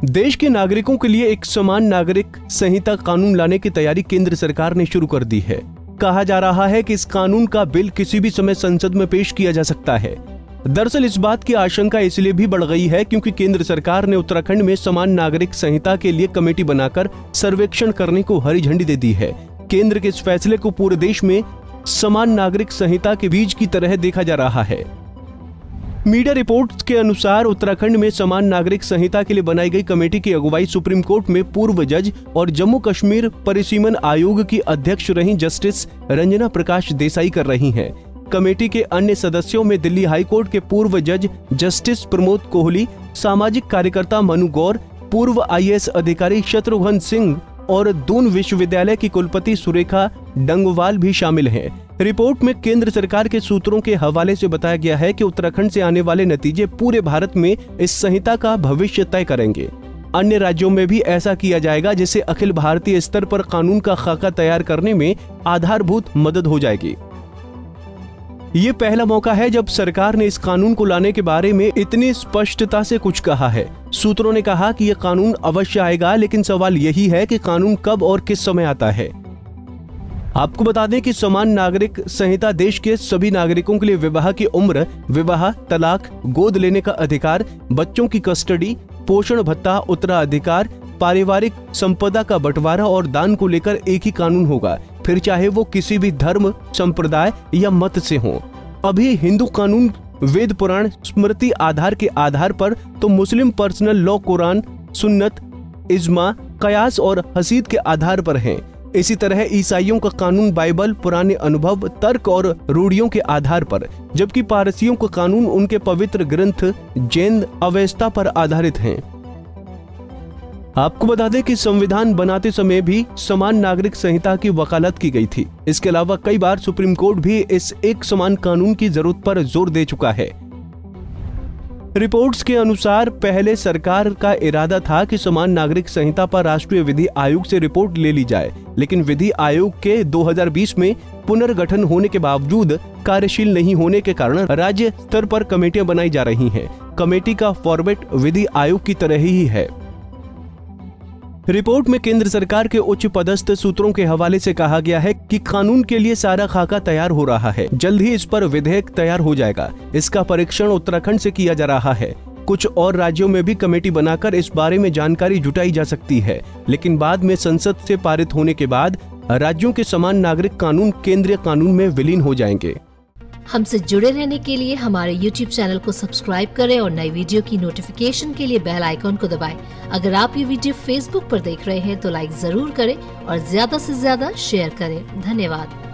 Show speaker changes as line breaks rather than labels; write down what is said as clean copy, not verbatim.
देश के नागरिकों के लिए एक समान नागरिक संहिता कानून लाने की तैयारी केंद्र सरकार ने शुरू कर दी है। कहा जा रहा है कि इस कानून का बिल किसी भी समय संसद में पेश किया जा सकता है। दरअसल इस बात की आशंका इसलिए भी बढ़ गई है क्योंकि केंद्र सरकार ने उत्तराखंड में समान नागरिक संहिता के लिए कमेटी बनाकर सर्वेक्षण करने को हरी झंडी दे दी है। केंद्र के इस फैसले को पूरे देश में समान नागरिक संहिता के बीज की तरह देखा जा रहा है। मीडिया रिपोर्ट्स के अनुसार उत्तराखंड में समान नागरिक संहिता के लिए बनाई गई कमेटी की अगुवाई सुप्रीम कोर्ट में पूर्व जज और जम्मू कश्मीर परिसीमन आयोग की अध्यक्ष रही जस्टिस रंजना प्रकाश देसाई कर रही हैं। कमेटी के अन्य सदस्यों में दिल्ली हाई कोर्ट के पूर्व जज जस्टिस प्रमोद कोहली, सामाजिक कार्यकर्ता मनु गौर, पूर्व IAS अधिकारी शत्रुघ्न सिंह और दून विश्वविद्यालय की कुलपति सुरेखा डंगवाल भी शामिल हैं। रिपोर्ट में केंद्र सरकार के सूत्रों के हवाले से बताया गया है कि उत्तराखंड से आने वाले नतीजे पूरे भारत में इस संहिता का भविष्य तय करेंगे। अन्य राज्यों में भी ऐसा किया जाएगा जिससे अखिल भारतीय स्तर पर कानून का खाका तैयार करने में आधारभूत मदद हो जाएगी। ये पहला मौका है जब सरकार ने इस कानून को लाने के बारे में इतनी स्पष्टता से कुछ कहा है। सूत्रों ने कहा कि यह कानून अवश्य आएगा, लेकिन सवाल यही है कि कानून कब और किस समय आता है। आपको बता दें कि समान नागरिक संहिता देश के सभी नागरिकों के लिए विवाह की उम्र, विवाह, तलाक, गोद लेने का अधिकार, बच्चों की कस्टडी, पोषण भत्ता, उत्तराधिकार, पारिवारिक संपदा का बंटवारा और दान को लेकर एक ही कानून होगा, फिर चाहे वो किसी भी धर्म, संप्रदाय या मत से हो। अभी हिंदू कानून वेद पुराण स्मृति आधार के आधार पर, तो मुस्लिम पर्सनल लॉ कुरान, सुन्नत, इज्मा, कयास और हसीद के आधार पर है। इसी तरह ईसाइयों का कानून बाइबल, पुराने अनुभव, तर्क और रूढ़ियों के आधार पर, जबकि पारसियों का कानून उनके पवित्र ग्रंथ जैन अवेस्ता पर आधारित है। आपको बता दें कि संविधान बनाते समय भी समान नागरिक संहिता की वकालत की गई थी। इसके अलावा कई बार सुप्रीम कोर्ट भी इस एक समान कानून की जरूरत पर जोर दे चुका है। रिपोर्ट्स के अनुसार पहले सरकार का इरादा था कि समान नागरिक संहिता पर राष्ट्रीय विधि आयोग से रिपोर्ट ले ली जाए, लेकिन विधि आयोग के 2020 में पुनर्गठन होने के बावजूद कार्यशील नहीं होने के कारण राज्य स्तर पर कमेटियां बनाई जा रही हैं। कमेटी का फॉर्मेट विधि आयोग की तरह ही है। रिपोर्ट में केंद्र सरकार के उच्च पदस्थ सूत्रों के हवाले से कहा गया है कि कानून के लिए सारा खाका तैयार हो रहा है। जल्द ही इस पर विधेयक तैयार हो जाएगा। इसका परीक्षण उत्तराखंड से किया जा रहा है। कुछ और राज्यों में भी कमेटी बनाकर इस बारे में जानकारी जुटाई जा सकती है, लेकिन बाद में संसद से पारित होने के बाद राज्यों के समान नागरिक कानून केंद्रीय कानून में विलीन हो जाएंगे।
हमसे जुड़े रहने के लिए हमारे YouTube चैनल को सब्सक्राइब करें और नई वीडियो की नोटिफिकेशन के लिए बेल आइकॉन को दबाएं। अगर आप ये वीडियो Facebook पर देख रहे हैं तो लाइक जरूर करें और ज्यादा से ज्यादा शेयर करें। धन्यवाद।